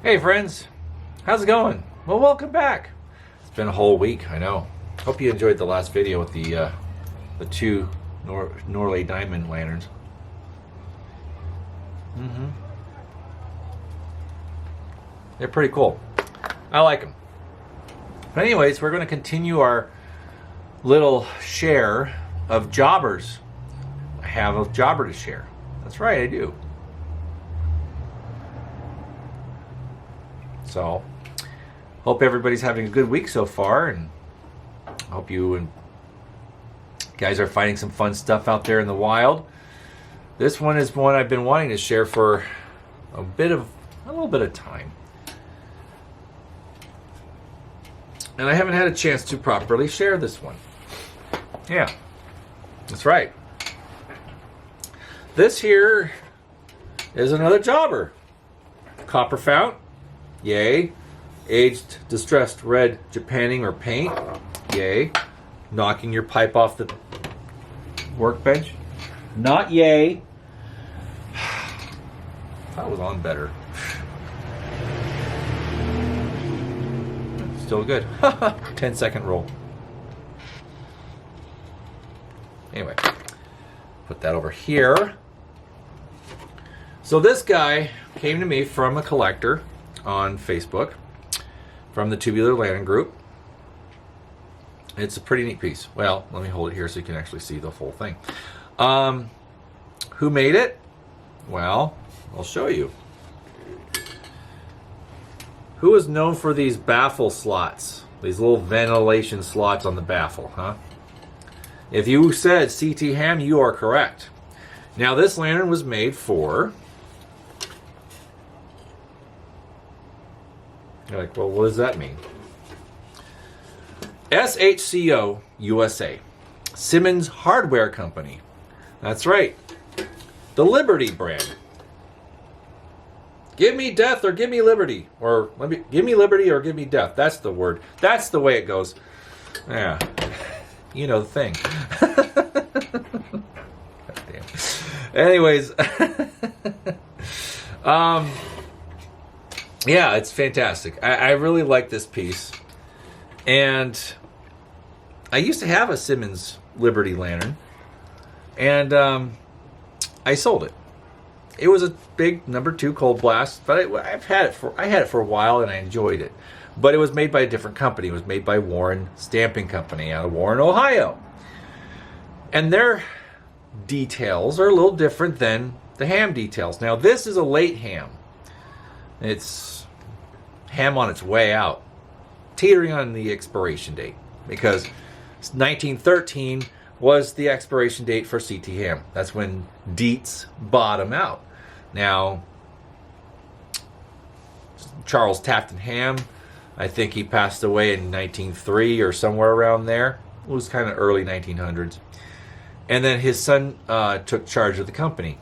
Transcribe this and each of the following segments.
Hey friends, how's it going? Well, welcome back. It's been a whole week, I know. Hope you enjoyed the last video with the two Norley diamond lanterns. They're pretty cool. I like them. But anyways, we're going to continue our little share of jobbers. I have a jobber to share. That's right, I do. So, hope everybody's having a good week so far, and hope you guys are finding some fun stuff out there in the wild. This one is one I've been wanting to share for a little bit of time, and I haven't had a chance to properly share this one. Yeah, that's right. This here is another jobber. Copper fount. Yay. Aged distressed red Japanning or paint. Yay. Knocking your pipe off the workbench. Not yay. That was on better. Still good. 10-second roll. Anyway, put that over here. So this guy came to me from a collector on Facebook from the Tubular Lantern group. It's a pretty neat piece. Well, let me hold it here so you can actually see the whole thing. Who made it? Well, I'll show you. Who is known for these baffle slots? These little ventilation slots on the baffle, huh? If you said CT Ham, you are correct. Now, this lantern was made for... You're like, well, what does that mean? SHCO USA, Simmons Hardware Company. That's right. The Liberty brand. Give me death or give me liberty. Or give me liberty or give me death. That's the word. That's the way it goes. Yeah. You know the thing. God damn. Anyways. Yeah, it's fantastic. I really like this piece. And I used to have a Simmons Liberty lantern. And I sold it. It was a big #2 cold blast, but I had it for a while and I enjoyed it. But it was made by a different company. It was made by Warren Stamping Company out of Warren, Ohio. And their details are a little different than the Ham details. Now, this is a late Ham. It's Ham on its way out, teetering on the expiration date, because 1913 was the expiration date for CT Ham. That's when Dietz bottom out. Now, Charles Tafton Ham, I think he passed away in 1903 or somewhere around there. It was kind of early 1900s. And then his son took charge of the company.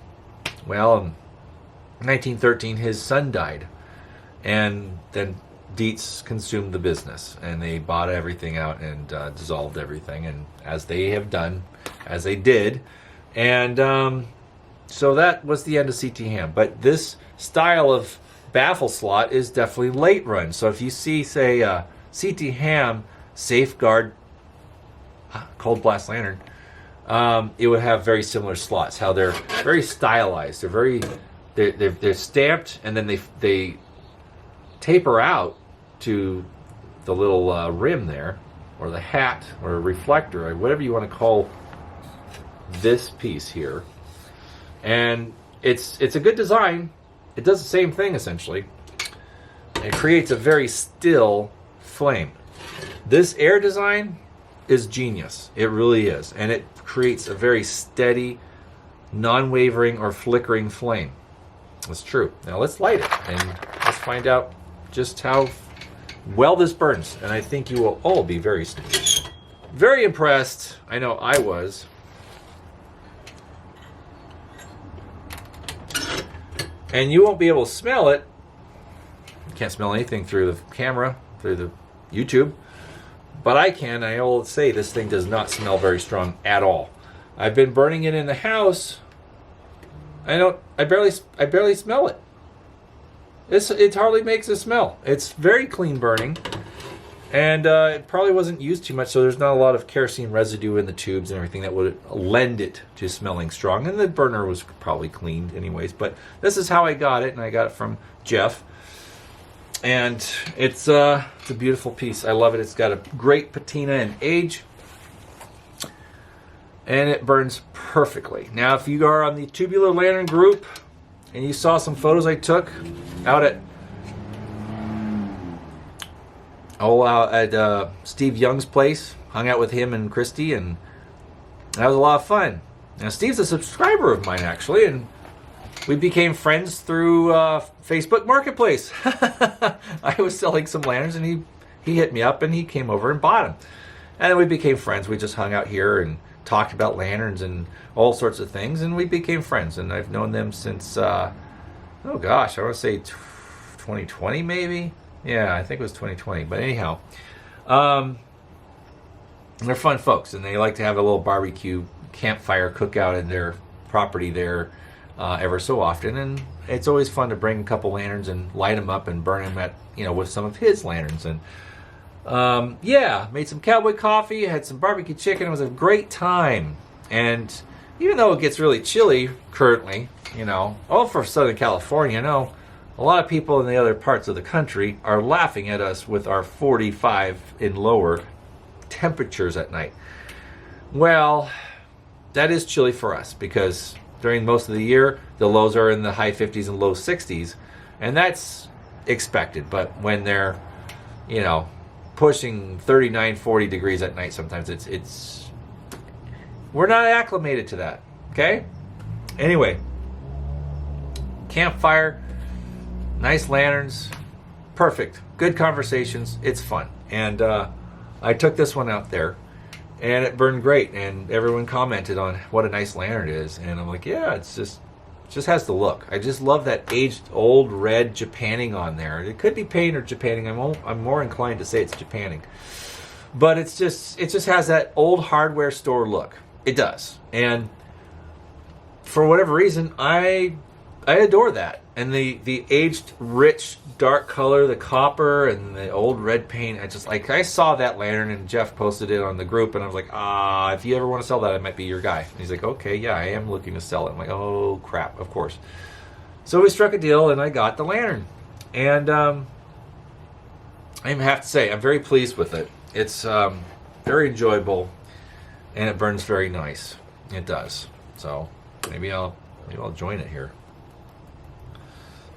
Well, in 1913, his son died. And then Dietz consumed the business, and they bought everything out and dissolved everything, and as they have done, as they did, and so that was the end of CT Ham. But this style of baffle slot is definitely late run. So if you see, say, CT Ham Safeguard cold blast lantern, it would have very similar slots. How they're very stylized. They're stamped, and then they taper out to the little rim there, or the hat, or reflector, or whatever you want to call this piece here. And it's a good design. It does the same thing essentially. It creates a very still flame. This air design is genius. It really is, and it creates a very steady, non-wavering or flickering flame. That's true. Now let's light it and let's find out just how well this burns. And I think you will all be very, very impressed. I know I was. And you won't be able to smell it. You can't smell anything through the camera, through the YouTube. But I can. I will say this thing does not smell very strong at all. I've been burning it in the house. I barely smell it. It hardly makes a smell. It's very clean burning. And it probably wasn't used too much, so there's not a lot of kerosene residue in the tubes and everything that would lend it to smelling strong. And the burner was probably cleaned anyways. But this is how I got it, and I got it from Jeff. And it's a beautiful piece. I love it. It's got a great patina and age. And it burns perfectly. Now, if you are on the Tubular Lantern group, and you saw some photos I took out at Steve Young's place, hung out with him and Christy, and that was a lot of fun. Now, Steve's a subscriber of mine, actually, and we became friends through Facebook Marketplace. I was selling some lanterns, and he hit me up, and he came over and bought them. And then we became friends. We just hung out here and talked about lanterns and all sorts of things, and we became friends. And I've known them since, oh gosh, I want to say 2020 maybe? Yeah, I think it was 2020. But anyhow, they're fun folks, and they like to have a little barbecue campfire cookout in their property there ever so often. And it's always fun to bring a couple lanterns and light them up and burn them with some of his lanterns. And made some cowboy coffee, had some barbecue chicken. It was a great time. And even though it gets really chilly currently, for Southern California, a lot of people in the other parts of the country are laughing at us with our 45 and lower temperatures at night. Well, that is chilly for us because during most of the year, the lows are in the high 50s and low 60s, and that's expected. But when they're, pushing 39, 40 degrees at night, sometimes it's we're not acclimated to that. Okay? Anyway, campfire, nice lanterns, perfect. Good conversations. It's fun. And I took this one out there, and it burned great. And everyone commented on what a nice lantern it is. And I'm like, yeah, it just has the look. I just love that aged old red Japanning on there. It could be paint or Japanning. I'm more inclined to say it's Japanning. But it just has that old hardware store look. It does. And for whatever reason, I adore that. And the aged, rich, dark color, the copper, and the old red paint. I saw that lantern, and Jeff posted it on the group, and I was like, if you ever want to sell that, I might be your guy. And he's like, okay, yeah, I am looking to sell it. I'm like, oh, crap, of course. So we struck a deal, and I got the lantern. And I have to say, I'm very pleased with it. It's very enjoyable, and it burns very nice. It does. So maybe I'll join it here.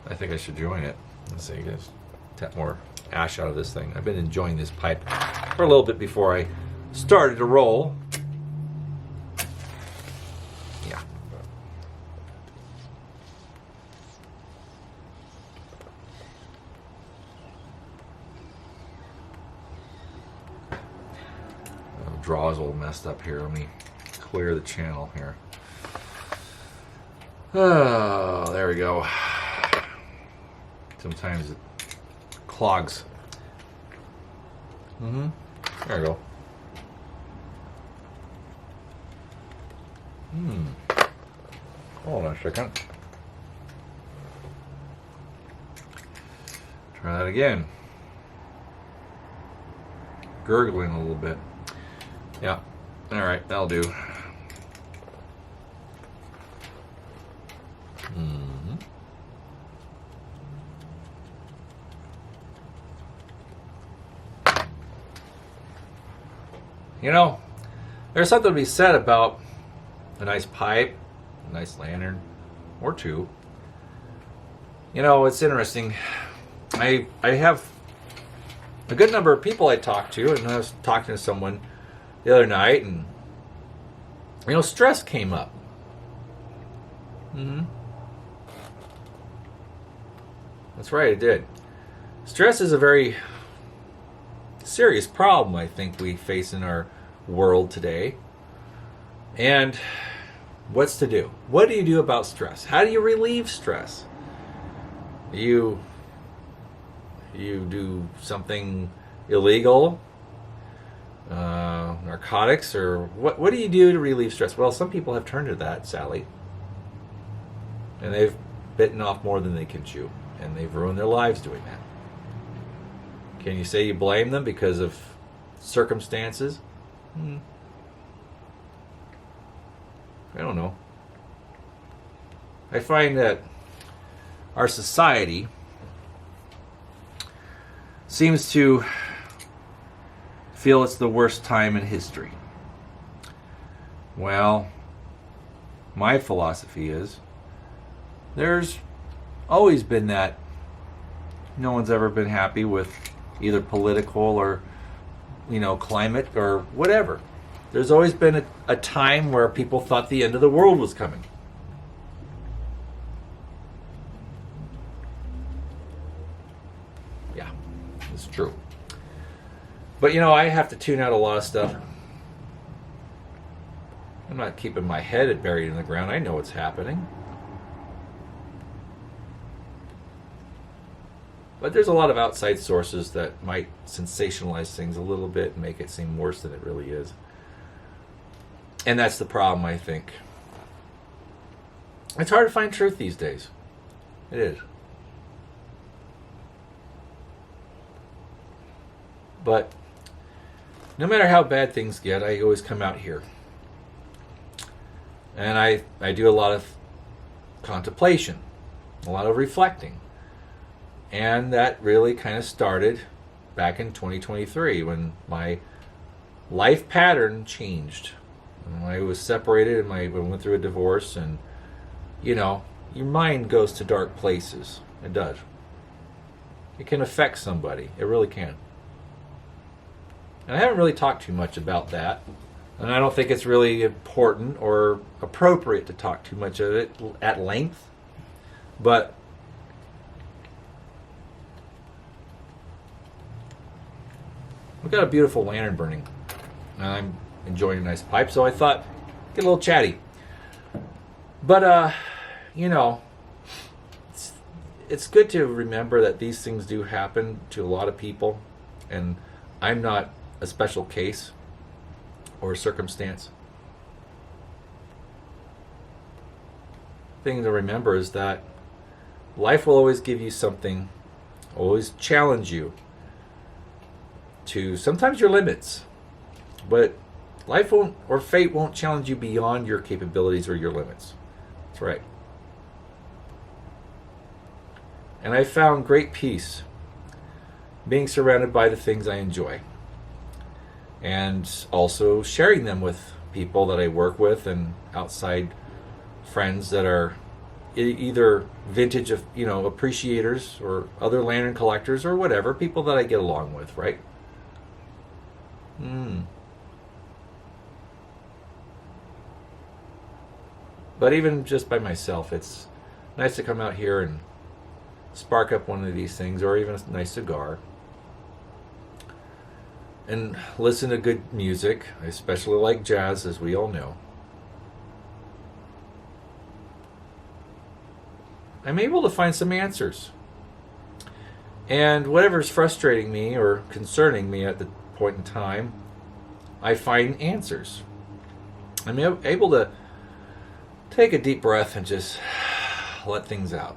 I think I should join it. Let's see, guys. Tap more ash out of this thing. I've been enjoying this pipe for a little bit before I started to roll. Yeah. The draw's all messed up here. Let me clear the channel here. Oh, there we go. Sometimes it clogs. There we go. Hold on a second. Try that again. Gurgling a little bit. Yeah. Alright, that'll do. There's something to be said about a nice pipe, a nice lantern, or two. It's interesting. I have a good number of people I talk to, and I was talking to someone the other night, and stress came up. That's right, it did. Stress is a very serious problem I think we face in our world today. And what's to do? What do you do about stress? How do you relieve stress? You do something illegal, narcotics, or what do you do to relieve stress? Well, some people have turned to that, Sally, and they've bitten off more than they can chew. and they've ruined their lives doing that. Can you say you blame them because of circumstances? I don't know. I find that our society seems to feel it's the worst time in history. Well, my philosophy is there's always been that. No one's ever been happy with either political or, climate or whatever. There's always been a time where people thought the end of the world was coming. Yeah, it's true. But I have to tune out a lot of stuff. I'm not keeping my head buried in the ground. I know what's happening. But there's a lot of outside sources that might sensationalize things a little bit and make it seem worse than it really is. And that's the problem, I think. It's hard to find truth these days. It is. But no matter how bad things get, I always come out here. And I do a lot of contemplation, a lot of reflecting. And that really kind of started back in 2023 when my life pattern changed. When I was separated and I went through a divorce, and your mind goes to dark places. It does. It can affect somebody. It really can. And I haven't really talked too much about that. And I don't think it's really important or appropriate to talk too much of it at length. But we've got a beautiful lantern burning. And I'm enjoying a nice pipe, so I thought, get a little chatty. But, it's good to remember that these things do happen to a lot of people. And I'm not a special case or circumstance. Thing to remember is that life will always give you something, always challenge you to sometimes your limits. But life won't, or fate won't challenge you beyond your capabilities or your limits. That's right. And I found great peace being surrounded by the things I enjoy. And also sharing them with people that I work with and outside friends that are either vintage of, appreciators or other lantern collectors or whatever, people that I get along with, right? But even just by myself, it's nice to come out here and spark up one of these things, or even a nice cigar, and listen to good music. I especially like jazz, as we all know. I'm able to find some answers. And whatever's frustrating me or concerning me at the point in time, I find answers. I'm able to take a deep breath and just let things out,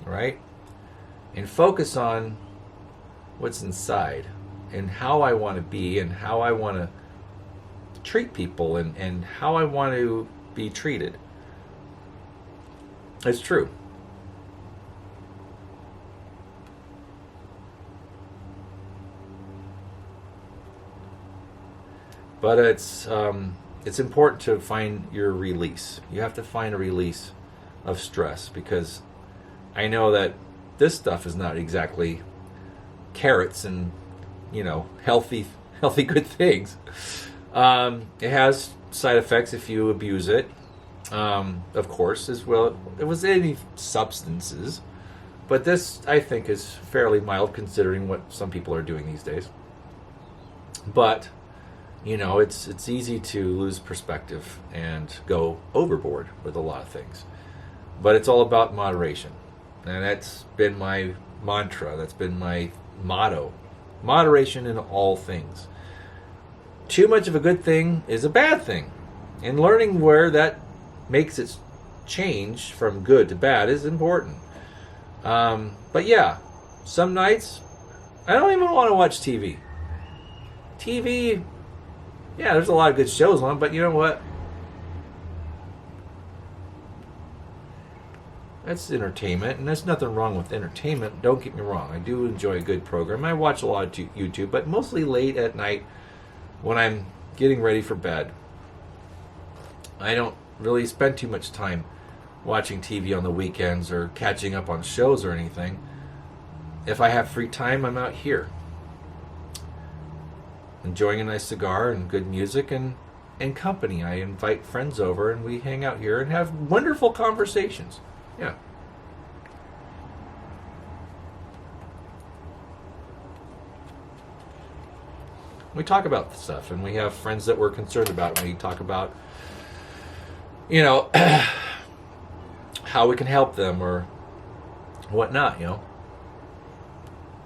right? And focus on what's inside and how I want to be and how I want to treat people and how I want to be treated. It's true. But it's important to find your release. You have to find a release of stress, because I know that this stuff is not exactly carrots and healthy good things. It has side effects if you abuse it, of course, as well. It was any substances, but this I think is fairly mild considering what some people are doing these days. But it's easy to lose perspective and go overboard with a lot of things. But it's all about moderation. And that's been my mantra. That's been my motto. Moderation in all things. Too much of a good thing is a bad thing. And learning where that makes its change from good to bad is important. But yeah, some nights I don't even want to watch TV. TV, yeah, there's a lot of good shows on, but you know what? That's entertainment, and there's nothing wrong with entertainment. Don't get me wrong. I do enjoy a good program. I watch a lot of YouTube, but mostly late at night when I'm getting ready for bed. I don't really spend too much time watching TV on the weekends or catching up on shows or anything. If I have free time, I'm out here enjoying a nice cigar and good music and company. I invite friends over and we hang out here and have wonderful conversations. Yeah. We talk about stuff, and we have friends that we're concerned about. We talk about, how we can help them or whatnot,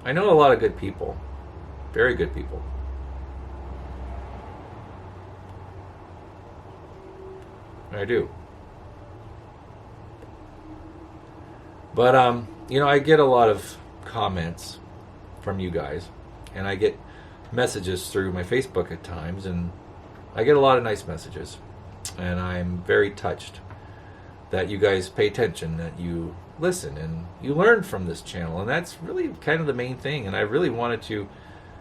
I know a lot of good people. Very good people. I do. But, I get a lot of comments from you guys, and I get messages through my Facebook at times, and I get a lot of nice messages, and I'm very touched that you guys pay attention, that you listen, and you learn from this channel, and that's really kind of the main thing, and I really wanted to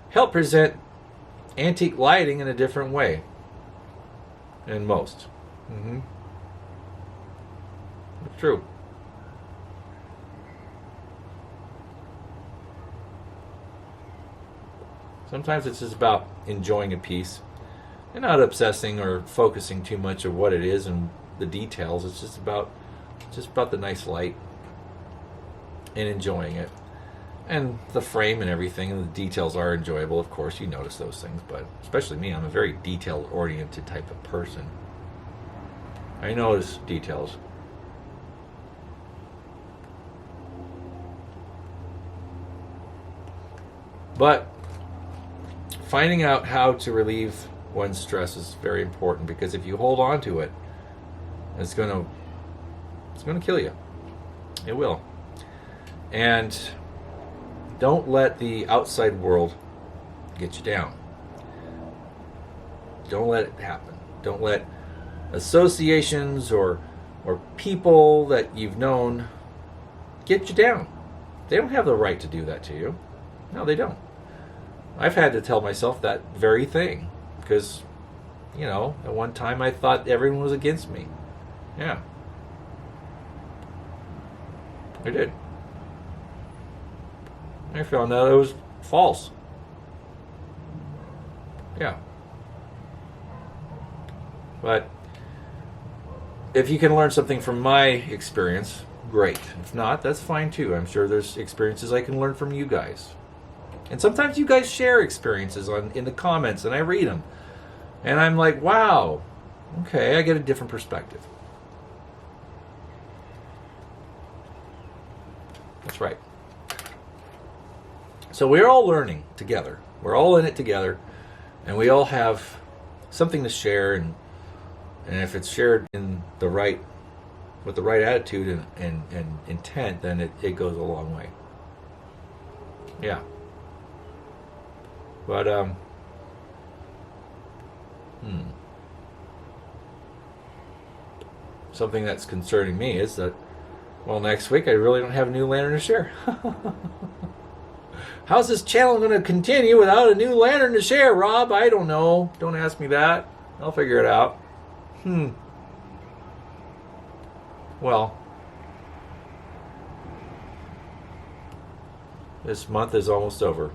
help present antique lighting in a different way than most. It's true. Sometimes it's just about enjoying a piece and not obsessing or focusing too much of what it is and the details. It's just about the nice light and enjoying it. And the frame and everything, and the details are enjoyable, of course. You notice those things, but especially me, I'm a very detail-oriented type of person. I notice details. But finding out how to relieve one's stress is very important, because if you hold on to it, it's going to kill you. It will. And don't let the outside world get you down. Don't let it happen. Don't let associations or people that you've known get you down. They don't have the right to do that to you. No, they don't. I've had to tell myself that very thing, because, at one time I thought everyone was against me. Yeah. I did. I found out it was false. Yeah. But if you can learn something from my experience, great. If not, that's fine too. I'm sure there's experiences I can learn from you guys. And sometimes you guys share experiences in the comments, and I read them. And I'm like, wow, okay, I get a different perspective. That's right. So we're all learning together. We're all in it together. And we all have something to share. And if it's shared with the right attitude and intent, then it goes a long way. Yeah. But, something that's concerning me is that, next week I really don't have a new lantern to share. How's this channel going to continue without a new lantern to share, Rob? I don't know. Don't ask me that. I'll figure it out. Well, this month is almost over.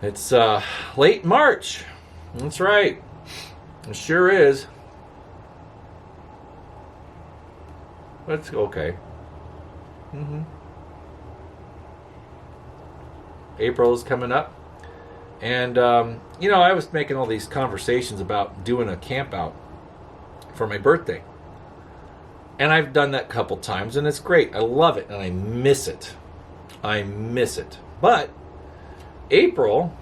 It's late March. That's right. It sure is. But it's okay. April's coming up. And, I was making all these conversations about doing a camp out for my birthday. And I've done that a couple times, and it's great. I love it, and I miss it. But April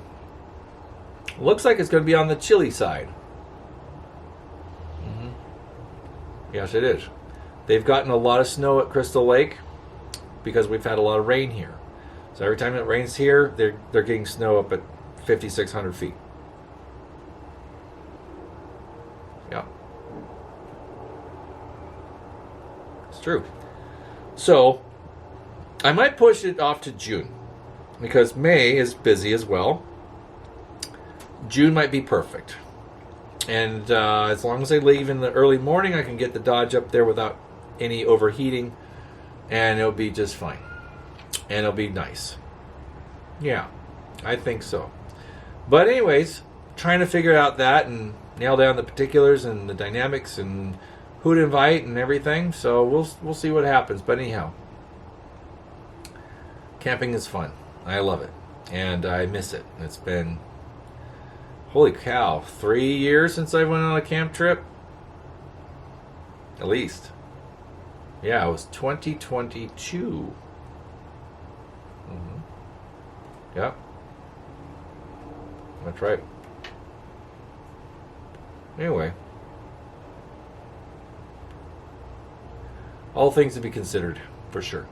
looks like it's going to be on the chilly side. Yes, it is. They've gotten a lot of snow at Crystal Lake, because we've had a lot of rain here. So every time it rains here, they're getting snow up at 5,600 feet. Yeah. It's true. So I might push it off to June because May is busy as well. June might be perfect. And as long as I leave in the early morning, I can get the Dodge up there without any overheating, and it'll be just fine. And it'll be nice. Yeah, I think so. But anyways, trying to figure out that and nail down the particulars and the dynamics and who to invite and everything. So we'll see what happens. But anyhow, camping is fun. I love it. And I miss it. It's been, holy cow, 3 years since I went on a camp trip? At least. Yeah, it was 2022. Yeah. That's right. Anyway. All things to be considered, for sure.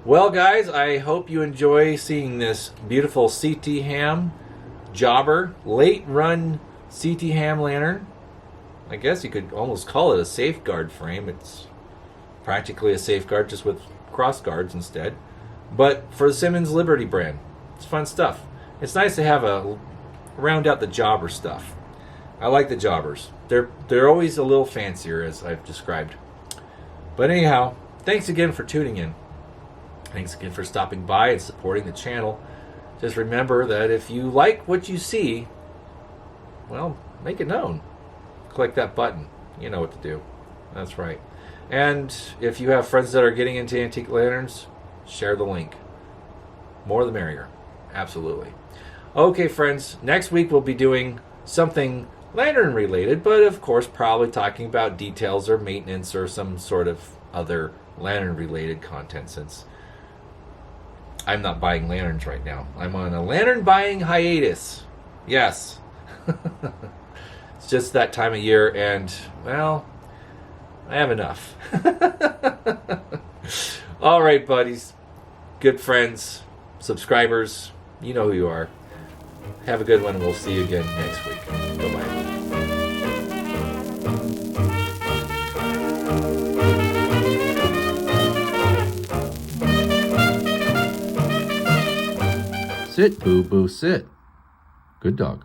Well, guys, I hope you enjoy seeing this beautiful CT ham jobber, late run CT ham lantern. I guess you could almost call it a safeguard frame. It's practically a safeguard, just with cross guards instead. But for the Simmons Liberty brand, it's fun stuff. It's nice to have a round out the jobber stuff. I like the jobbers. They're always a little fancier, as I've described. But anyhow, thanks again for tuning in. Thanks again for stopping by and supporting the channel. Just remember that if you like what you see, well, make it known. Click that button. You know what to do. That's right. And if you have friends that are getting into antique lanterns, share the link. More the merrier. Absolutely. Okay, friends. Next week we'll be doing something lantern related, but of course probably talking about details or maintenance or some sort of other lantern related content, since I'm not buying lanterns right now. I'm on a lantern buying hiatus. Yes. It's just that time of year, and, well, I have enough. All right, buddies. Good friends, subscribers, you know who you are. Have a good one, and we'll see you again next week. Bye-bye. Sit, boo-boo, sit. Good dog.